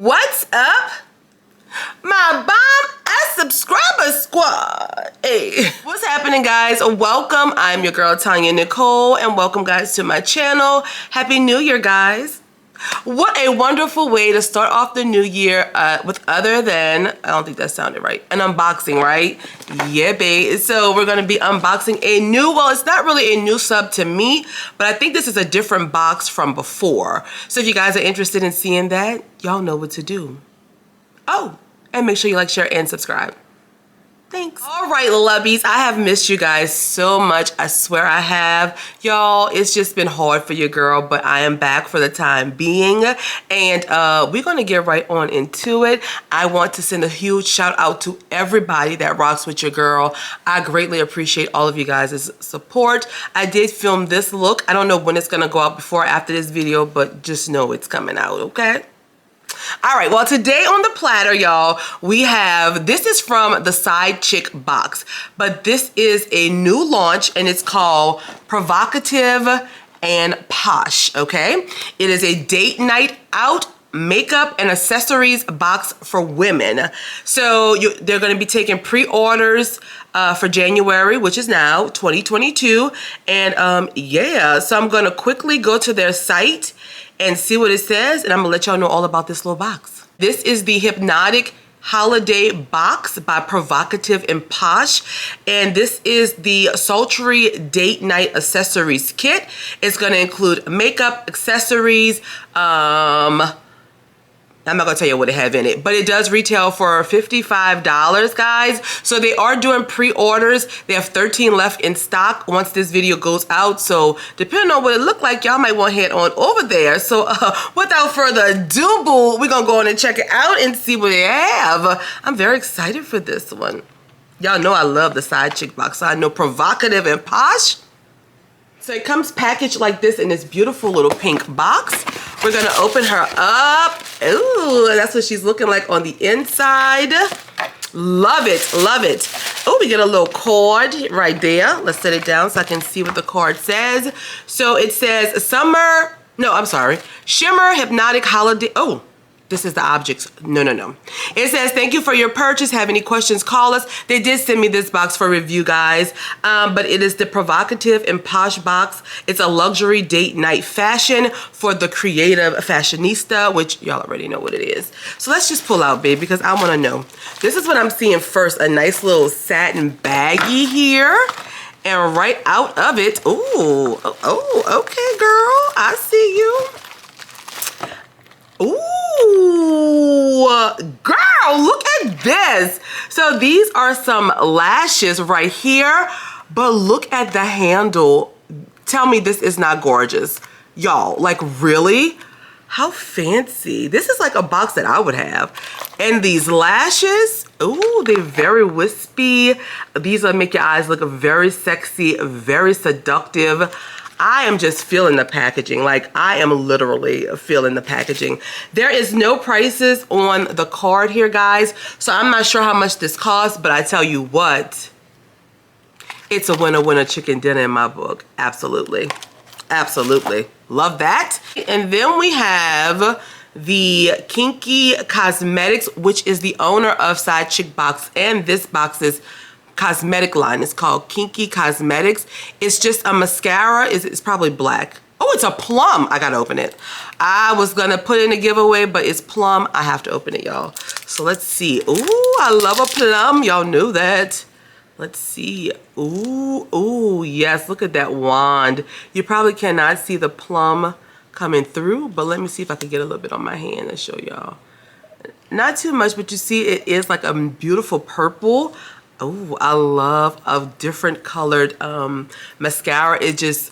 What's up, my bomb-ass subscriber squad? Hey, what's happening, guys? Welcome. I'm your girl TonyaNicole, and welcome, guys, to my channel. Happy New Year, guys. What a wonderful way to start off the new year with other than, I don't think that sounded right, an unboxing, right? Yeah, babe. So we're going to be unboxing a new, well, it's not really a new sub to me, but I think this is a different box from before. So if you guys are interested in seeing that, y'all know what to do. Oh, and make sure you like, share, and subscribe. Thanks. All right, lovies, I have missed you guys so much. I swear I have. Y'all, it's just been hard for your girl, but I am back for the time being. And we're going to get right on into it. I want to send a huge shout out to everybody that rocks with your girl. I greatly appreciate all of you guys' support. I did film this look. I don't know when it's going to go out, before or after this video, but just know it's coming out, okay? All right, well, today on the platter, y'all, we have, this is from the Side Chick box, but this is a new launch, and it's called Provocative and Posh, okay? It is a date night out makeup and accessories box for women. So they're going to be taking pre-orders for January, which is now 2022. And yeah, so I'm going to quickly go to their site and see what it says, and I'm gonna let y'all know all about this little box. This is the Hypnotic Holiday Box by Provocative and Posh, and this is the sultry date night accessories kit. It's gonna include makeup, accessories, I'm not gonna tell you what they have in it, but it does retail for $55, guys. So they are doing pre-orders. They have 13 left in stock once this video goes out. So depending on what it looked like, y'all might want to head on over there. So without further ado, boo, we're gonna go on and check it out and see what they have. I'm very excited for this one. Y'all know I love the Side Chick box, so I know Provocative and Posh. So it comes packaged like this in this beautiful little pink box. We're gonna open her up. Ooh, that's what she's looking like on the inside. Love it, love it. Oh, we get a little cord right there. Let's set it down so I can see what the card says. So it says Shimmer Hypnotic Holiday. Oh, this is the objects. No. It says, thank you for your purchase. Have any questions, call us. They did send me this box for review, guys. But it is the Provocative and Posh box. It's a luxury date night fashion for the creative fashionista, which y'all already know what it is. So let's just pull out, babe, because I want to know. This is what I'm seeing first. A nice little satin baggie here. And right out of it, ooh, oh, okay, girl. I see you. Ooh, girl, look at this. So these are some lashes right here, but look at the handle. Tell me this is not gorgeous. Y'all, like, really? How fancy. This is like a box that I would have. And these lashes, ooh, they're very wispy. These will make your eyes look very sexy, very seductive. I am just feeling the packaging. Like, I am literally feeling the packaging. There is no prices on the card here, guys. So I'm not sure how much this costs, but I tell you what, it's a winner chicken dinner in my book. Absolutely. Absolutely. Love that. And then we have the Kinky Cosmetics, which is the owner of Side Chick Box, and this box's cosmetic line is called Kinky Cosmetics. It's just a mascara. It's probably black. Oh, it's a plum. I gotta open it. I was gonna put in a giveaway, but it's plum. I have to open it, y'all. So let's see. Ooh, I love a plum. Y'all knew that. Let's see. Ooh, yes, look at that wand. You probably cannot see the plum coming through, but let me see if I can get a little bit on my hand and show y'all. Not too much, but you see it is like a beautiful purple. Oh, I love a different colored mascara. It just,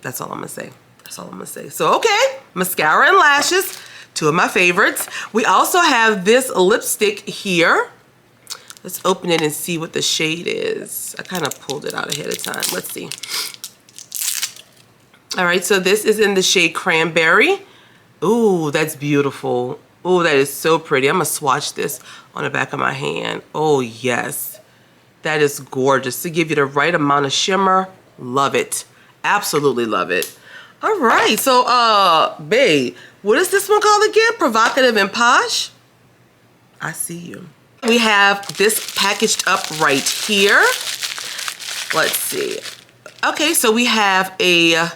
that's all I'm gonna say. That's all I'm gonna say. So, okay, mascara and lashes, two of my favorites. We also have this lipstick here. Let's open it and see what the shade is. I kind of pulled it out ahead of time. Let's see. All right, so this is in the shade Cranberry. Ooh, that's beautiful. Oh, that is so pretty. I'm gonna swatch this on the back of my hand. Oh, yes. That is gorgeous. To give you the right amount of shimmer. Love it. Absolutely love it. All right, so babe, What is this one called again? Provocative and Posh? I see you. We have this packaged up right here. Let's see. Okay, so we have a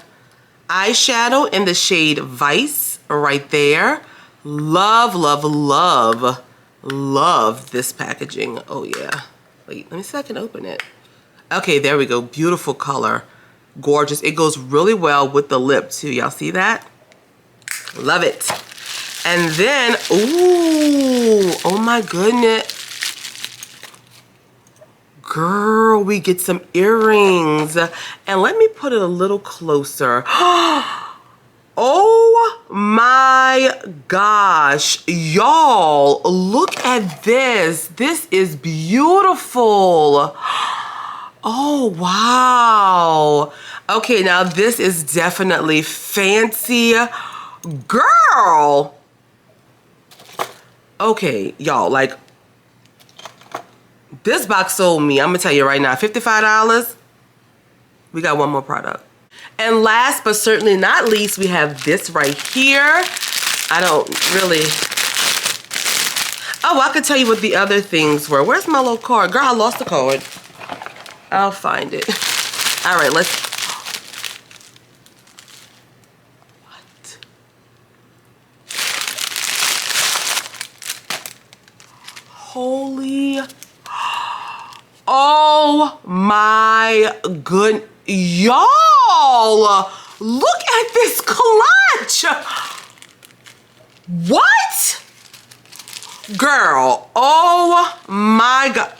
eyeshadow in the shade Vice right there. Love, love, love, love this packaging. Oh yeah. Wait, let me see if I can open it. Okay, there we go. Beautiful color. Gorgeous. It goes really well with the lip too. Y'all see that? Love it. And then, ooh, oh my goodness. Girl, we get some earrings. And let me put it a little closer. Oh my gosh, y'all, look at this. This is beautiful. Oh, wow. Okay, now this is definitely fancy. Girl. Okay, y'all, like, this box sold me. I'm gonna tell you right now, $55. We got one more product. And last but certainly not least, we have this right here. I don't really... Oh, I could tell you what the other things were. Where's my little card? Girl, I lost the card. I'll find it. All right, let's... What? Holy... Oh my goodness. Y'all, look at this clutch. What? Girl, oh my God.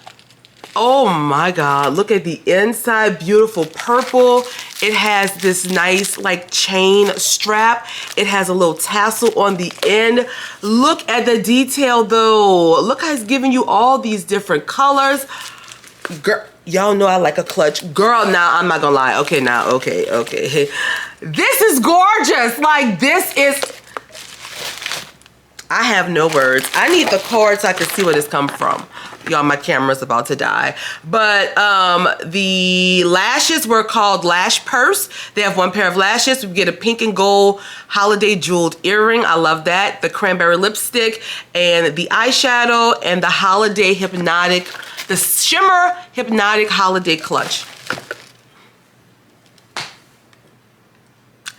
Oh my God, look at the inside, beautiful purple. It has this nice like chain strap. It has a little tassel on the end. Look at the detail though. Look how it's giving you all these different colors. Girl, y'all know I like a clutch. Girl, now I'm not gonna lie. Okay, now, okay. This is gorgeous. Like, this is... I have no words. I need the card so I can see where this come from. Y'all, my camera's about to die. But the lashes were called Lash Purse. They have one pair of lashes. We get a pink and gold holiday jeweled earring. I love that. The cranberry lipstick and the eyeshadow and the holiday hypnotic, the shimmer hypnotic holiday clutch.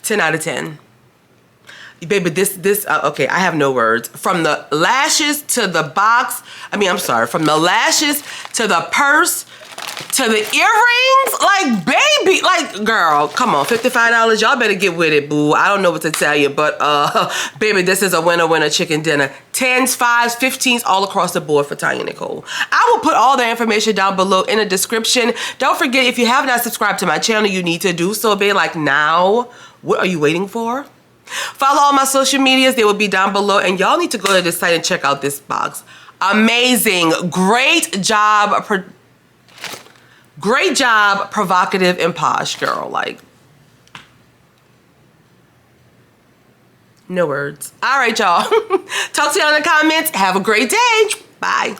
10 out of 10. Baby, this okay, I have no words. From the lashes to the box, from the lashes to the purse to the earrings, like, baby, like, girl, come on, $55, y'all better get with it, boo. I don't know what to tell you, but baby, this is a winner chicken dinner. 10s, 5s, 15s, all across the board for TonyaNicole. I will put all the information down below in the description. Don't forget, if you have not subscribed to my channel, you need to do so, babe. Like, now, what are you waiting for? Follow all my social medias. They will be down below. And y'all need to go to this site and check out this box. Amazing. Great job. Great job, Provocative and Posh, girl. Like, no words. All right, y'all. Talk to y'all in the comments. Have a great day. Bye.